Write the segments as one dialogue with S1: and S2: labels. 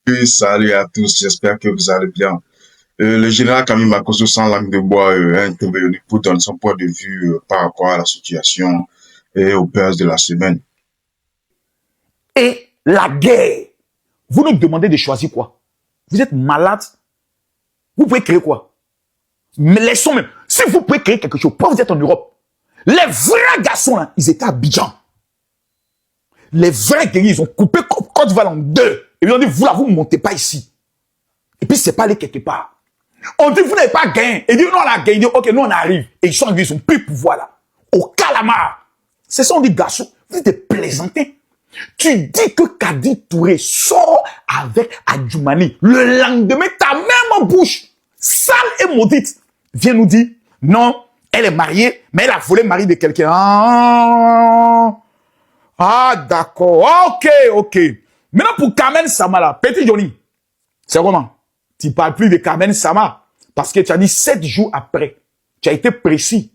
S1: Oui, salut à tous, j'espère que vous allez bien. Le général Camille Makosso, sans langue de bois, a intervenu pour donner son point de vue par rapport à la situation et au buzz de la semaine.
S2: Et la guerre. Vous nous demandez de choisir quoi? Vous êtes malade? Vous pouvez créer quoi? Mais laissons même. Si vous pouvez créer quelque chose, pourquoi vous êtes en Europe? Les vrais garçons, là, ils étaient à Abidjan. Les vrais guerriers, ils ont coupé Côte d'Ivoire en deux. Et ils ont dit, vous là, vous ne montez pas ici. Et puis, c'est pas aller quelque part. On dit, vous n'avez pas gagné. Et ils disent, non, on a gagné. Ok, nous, on arrive. Et ils sont arrivés, ils ont pris le pouvoir là. Au calamar. C'est ça, on dit, garçon, vous êtes plaisantin. Tu dis que Kadi Touré sort avec Adjoumani. Le lendemain, ta même bouche, sale et maudite, vient nous dire, non, elle est mariée, mais elle a volé le mari de quelqu'un. Ah, d'accord. Ok. Maintenant, pour Carmen Sama, là, petit Johnny, c'est comment? Tu parles plus de Carmen Sama. Parce que tu as dit 7 jours après. Tu as été précis.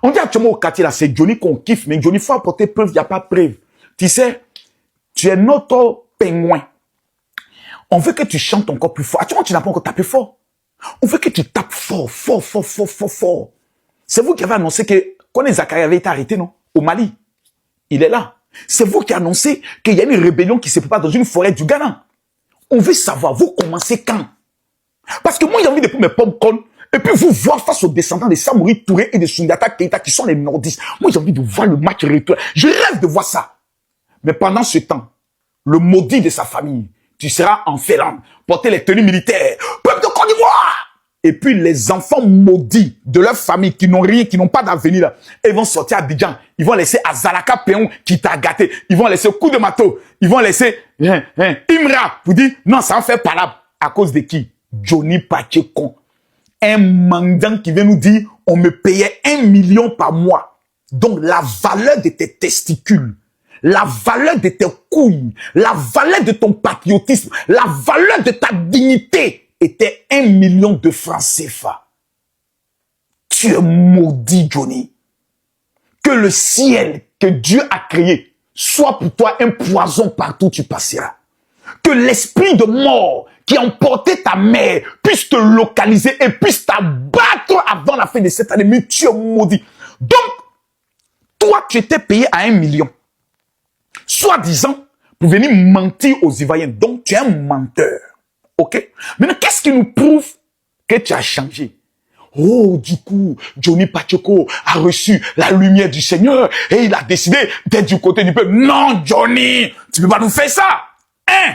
S2: On dit actuellement au quartier, là, c'est Johnny qu'on kiffe, mais Johnny, il faut apporter preuve, il n'y a pas de preuve. Tu sais, tu es notre pingouin. On veut que tu chantes encore plus fort. Actuellement, tu n'as pas encore tapé fort. On veut que tu tapes fort. C'est vous qui avez annoncé que Kone Zakaria avait été arrêté, non? Au Mali. Il est là. C'est vous qui annoncez qu'il y a une rébellion qui se prépare dans une forêt du Ghana. On veut savoir, vous commencez quand? Parce que moi, j'ai envie de prendre mes popcorn et puis vous voir face aux descendants de Samori Touré et de Sundiata Keita qui sont les nordistes. Moi, j'ai envie de voir le match retour. Je rêve de voir ça. Mais pendant ce temps, le maudit de sa famille, tu seras en Finlande, porter les tenues militaires, peuple de Côte d'Ivoire. Et puis les enfants maudits de leur famille qui n'ont rien, qui n'ont pas d'avenir là, ils vont sortir à Abidjan. Ils vont laisser Azalaka Péon qui t'a gâté. Ils vont laisser Coup de Mato. Ils vont laisser Imra. Vous dites, non, ça en fait pas là. À cause de qui? Johnny Pacheco. Un mandant qui vient nous dire, on me payait 1 million par mois. Donc la valeur de tes testicules, la valeur de tes couilles, la valeur de ton patriotisme, la valeur de ta dignité était 1 million de francs CFA. Tu es maudit, Johnny. Que le ciel que Dieu a créé soit pour toi un poison partout où tu passeras. Que l'esprit de mort qui a emporté ta mère puisse te localiser et puisse t'abattre avant la fin de cette année. Mais tu es maudit. Donc, toi, tu étais payé à 1 million. Soi-disant, pour venir mentir aux Ivoiriens. Donc, tu es un menteur. OK? Maintenant, qu'est-ce qui nous prouve que tu as changé? Oh, du coup, Johnny Pacheco a reçu la lumière du Seigneur et il a décidé d'être du côté du peuple. Non, Johnny, tu peux pas nous faire ça. Hein?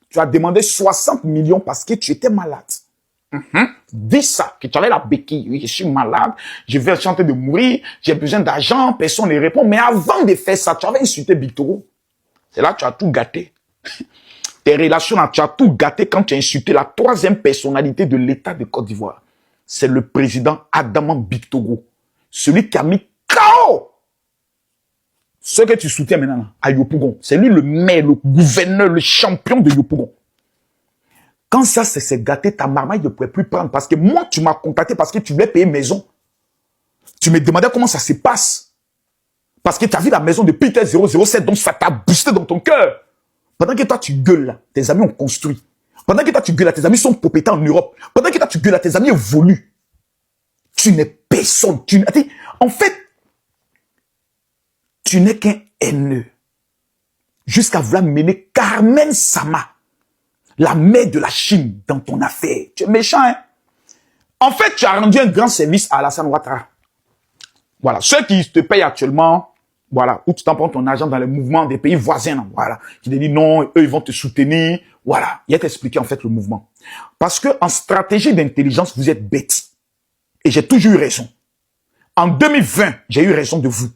S2: Tu as demandé 60 millions parce que tu étais malade. Dis ça, que tu avais la béquille. Oui, je suis malade, je vais chanter de mourir, j'ai besoin d'argent, personne ne répond. Mais avant de faire ça, tu avais insulté Victoro. C'est là que tu as tout gâté. Tes relations là, tu as tout gâté quand tu as insulté la 3e personnalité de l'État de Côte d'Ivoire. C'est le président Adama Bictogo. Celui qui a mis KO ce que tu soutiens maintenant à Yopougon. C'est lui le maire, le gouverneur, le champion de Yopougon. Quand ça s'est gâté, ta marmaille ne pouvait plus prendre. Parce que moi, tu m'as contacté parce que tu voulais payer maison. Tu me demandais comment ça se passe. Parce que tu as vu la maison de Peter 007, donc ça t'a boosté dans ton cœur. Pendant que toi, tu gueules là, tes amis ont construit. Pendant que toi, tu gueules là, tes amis sont propriétaires en Europe. Pendant que toi, tu gueules là, tes amis évoluent. Tu n'es personne. En fait, tu n'es qu'un haineux. Jusqu'à vouloir mener Carmen Sama, la mère de la Chine, dans ton affaire. Tu es méchant, hein? En fait, tu as rendu un grand service à Alassane Ouattara. Voilà. Ceux qui te payent actuellement, voilà, où tu t'empruntes ton argent dans les mouvements des pays voisins, là, voilà, qui te disent non, eux, ils vont te soutenir. Voilà. Il a t'expliqué, en fait, le mouvement. Parce que en stratégie d'intelligence, vous êtes bêtes. Et j'ai toujours eu raison. En 2020, j'ai eu raison de vous.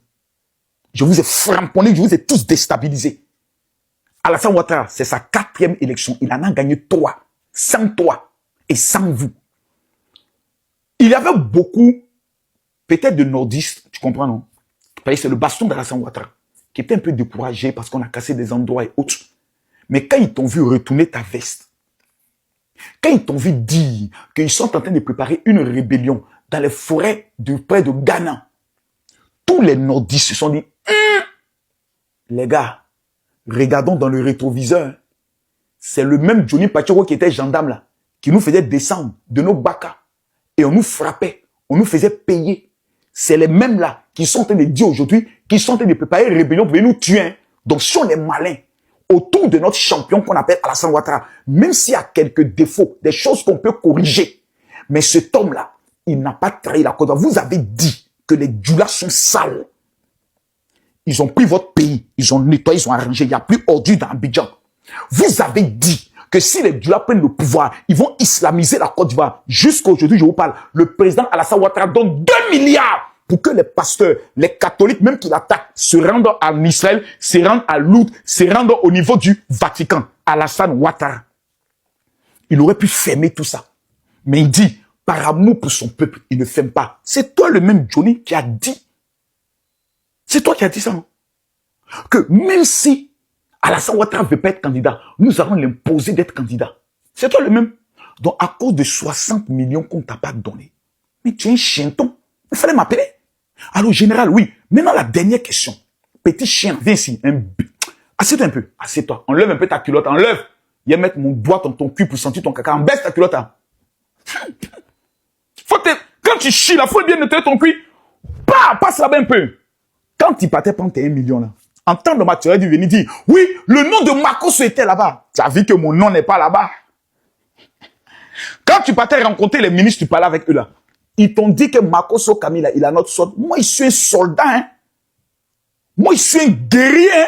S2: Je vous ai framponné, je vous ai tous déstabilisés. Alassane Ouattara, c'est sa 4e élection. Il en a gagné 3. Sans toi et sans vous. Il y avait beaucoup, peut-être de nordistes, tu comprends, non? C'est le baston d'Alassane Ouattara, qui était un peu découragé parce qu'on a cassé des endroits et autres. Mais quand ils t'ont vu retourner ta veste, quand ils t'ont vu dire qu'ils sont en train de préparer une rébellion dans les forêts près de Ghana, tous les nordistes se sont dit, les gars, regardons dans le rétroviseur. C'est le même Johnny Pachoko qui était gendarme là, qui nous faisait descendre de nos bacas. Et on nous frappait, on nous faisait payer. C'est les mêmes là qui sont en train de dire aujourd'hui, qui sont en train de préparer une rébellion pour venir nous tuer. Hein. Donc si on est malin, autour de notre champion qu'on appelle Alassane Ouattara, même s'il y a quelques défauts, des choses qu'on peut corriger, mais cet homme-là, il n'a pas trahi la Côte d'Ivoire. Vous avez dit que les Djoulas sont sales. Ils ont pris votre pays, ils ont nettoyé, ils ont arrangé, il n'y a plus ordure dans Abidjan. Vous avez dit que si les Djoulas prennent le pouvoir, ils vont islamiser la Côte d'Ivoire. Jusqu'à aujourd'hui, je vous parle, le président Alassane Ouattara donne 2 milliards pour que les pasteurs, les catholiques, même qui l'attaquent, se rendent en Israël, se rendent à Lourdes, se rendent au niveau du Vatican. Alassane Ouattara. Il aurait pu fermer tout ça. Mais il dit, par amour pour son peuple, il ne ferme pas. C'est toi le même Johnny qui a dit. C'est toi qui as dit ça, non? Que même si Alassane Ouattara ne veut pas être candidat, nous allons l'imposer d'être candidat. C'est toi le même. Donc, à cause de 60 millions qu'on ne t'a pas donné, mais tu es un chienton. Il fallait m'appeler. Alors, général, oui. Maintenant, la dernière question. Petit chien, viens ici. Assieds-toi un peu. Assieds-toi. Enlève un peu ta culotte. Enlève. Viens mettre mon doigt dans ton cul pour sentir ton caca. Baisse ta culotte. Hein. Quand tu chies, il faut bien nettoyer ton cul. Passe là-bas un peu. Quand tu partais prendre tes 1 million là, en temps de matière, tu venais dire, oui, le nom de Makosso était là-bas. Tu as vu que mon nom n'est pas là-bas. Quand tu partais rencontrer les ministres, tu parlais avec eux là. Ils t'ont dit que Makosso Kamila, il a notre sorte. Moi, je suis un soldat. Hein. Moi, je suis un guerrier. Hein.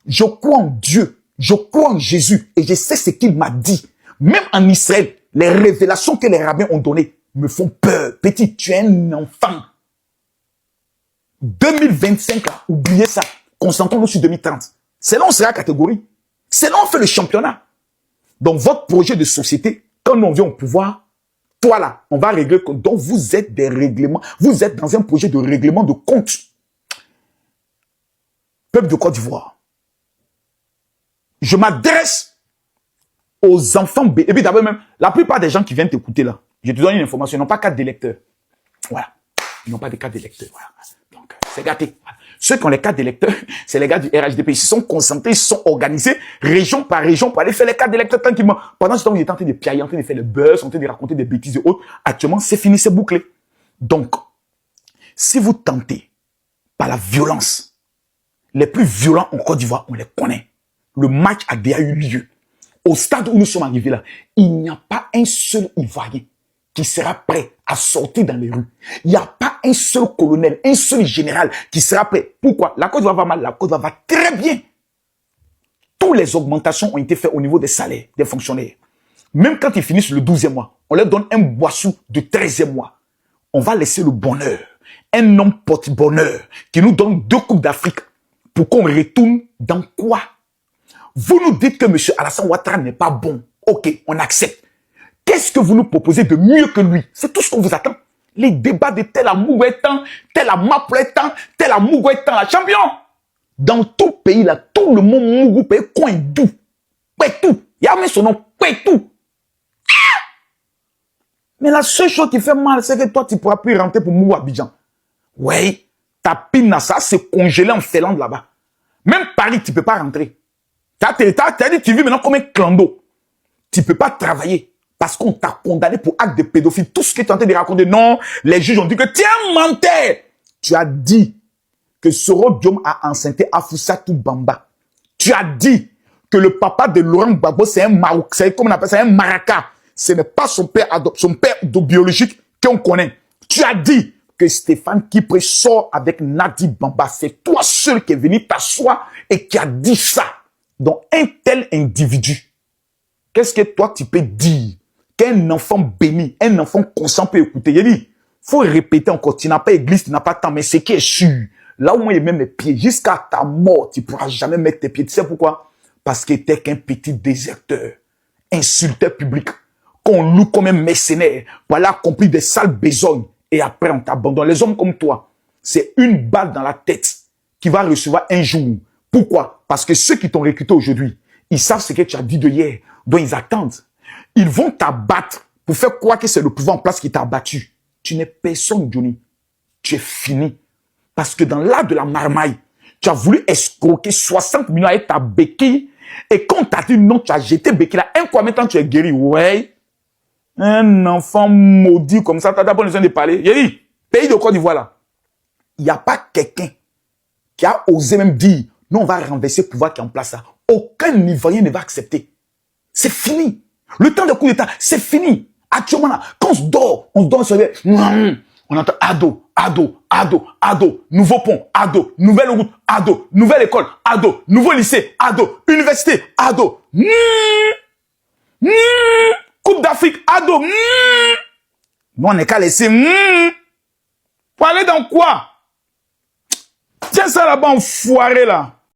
S2: Je crois en Dieu. Je crois en Jésus. Et je sais ce qu'il m'a dit. Même en Israël, les révélations que les rabbins ont données me font peur. Petit, tu es un enfant. 2025, là, oubliez ça. Concentrons-nous sur 2030. C'est là où on sera catégorie. C'est là où on fait le championnat. Donc, votre projet de société, quand on vient au pouvoir, toi là, on va régler. Donc, vous êtes des règlements. Vous êtes dans un projet de règlement de compte. Peuple de Côte d'Ivoire. Je m'adresse aux enfants. Et puis d'abord même, la plupart des gens qui viennent t'écouter là, je te donne une information, ils n'ont pas carte d'électeur. Voilà. Ils n'ont pas de carte d'électeur. Voilà. Donc, c'est gâté. Voilà. Ceux qui ont les cartes d'électeurs, c'est les gars du RHDP. Ils se sont concentrés, ils se sont organisés, région par région, pour aller faire les cartes d'électeurs tranquillement. Pendant ce temps, ils étaient en train de piailler, en train de faire le buzz, en train de raconter des bêtises et autres. Actuellement, c'est fini, c'est bouclé. Donc, si vous tentez par la violence, les plus violents en Côte d'Ivoire, on les connaît. Le match a déjà eu lieu. Au stade où nous sommes arrivés là, il n'y a pas un seul Ivoirien qui sera prêt à sortir dans les rues. Il n'y a pas un seul colonel, un seul général qui sera prêt. Pourquoi? La Côte d'Ivoire va mal, la Côte d'Ivoire va très bien. Toutes les augmentations ont été faites au niveau des salaires des fonctionnaires. Même quand ils finissent le 12e mois, on leur donne un boisson de 13e mois. On va laisser le bonheur. Un homme porte-bonheur qui nous donne 2 coupes d'Afrique pour qu'on retourne dans quoi? Vous nous dites que M. Alassane Ouattara n'est pas bon. Ok, on accepte. Qu'est-ce que vous nous proposez de mieux que lui? C'est tout ce qu'on vous attend. Les débats de tel amour est temps, tel amour est temps, tel amour est temps, la champion. Dans tout pays, là, tout le monde mougou paye coin doux. Tout. Il y a même son nom, tout. Mais la seule chose qui fait mal, c'est que toi, tu ne pourras plus rentrer pour Mougou Abidjan. Oui, ta pine, ça, c'est congelé en Finlande là-bas. Même Paris, tu ne peux pas rentrer. T'as dit, tu vis maintenant comme un clando. Tu ne peux pas travailler parce qu'on t'a condamné pour acte de pédophilie. Tout ce que tu es en train de raconter, non, les juges ont dit que tu es un menteur. Tu as dit que Soro Diom a enceinté Afousatou Bamba. Tu as dit que le papa de Laurent Gbagbo, c'est un Maroc, c'est comme on appelle ça, un Maraca. Ce n'est pas son père biologique qu'on connaît. Tu as dit que Stéphane Kipré sort avec Nadi Bamba. C'est toi seul qui est venu t'asseoir et qui a dit ça. Donc, un tel individu, qu'est-ce que toi, tu peux dire qu'un enfant béni, un enfant conscient peut écouter? Il dit, faut répéter encore, tu n'as pas église, tu n'as pas temps, mais ce qui est sûr, là où moi, je mets mes pieds, jusqu'à ta mort, tu ne pourras jamais mettre tes pieds. Tu sais pourquoi? Parce que t'es qu'un petit déserteur, insulteur public, qu'on loue comme un mercenaire, pour aller accomplir des sales besognes, et après on t'abandonne. Les hommes comme toi, c'est une balle dans la tête qui va recevoir un jour. Pourquoi? Parce que ceux qui t'ont recruté aujourd'hui, ils savent ce que tu as dit de hier, dont ils attendent. Ils vont t'abattre pour faire croire que c'est le pouvoir en place qui t'a abattu. Tu n'es personne, Johnny. Tu es fini. Parce que dans l'art de la marmaille, tu as voulu escroquer 60 millions avec ta béquille Et quand t'as dit non, tu as jeté Bekila. Un quoi maintenant tu es guéri. Ouais. Un enfant maudit comme ça, t'as d'abord besoin de parler. Il dit, pays de Côte d'Ivoire là. Il n'y a pas quelqu'un qui a osé même dire, non, on va renverser le pouvoir qui est en place là. Aucun Ivoirien ne va accepter. C'est fini. Le temps de coup d'État, c'est fini. Actuellement là, quand on se dort sur les... On entend ado, ado, ado, ado, nouveau pont, ado, nouvelle route, ado, nouvelle école, ado, nouveau lycée, ado, université, ado. Coupe d'Afrique, ado. Nous, on n'est qu'à laisser. Pour aller dans quoi? Tiens ça là-bas, enfoiré là.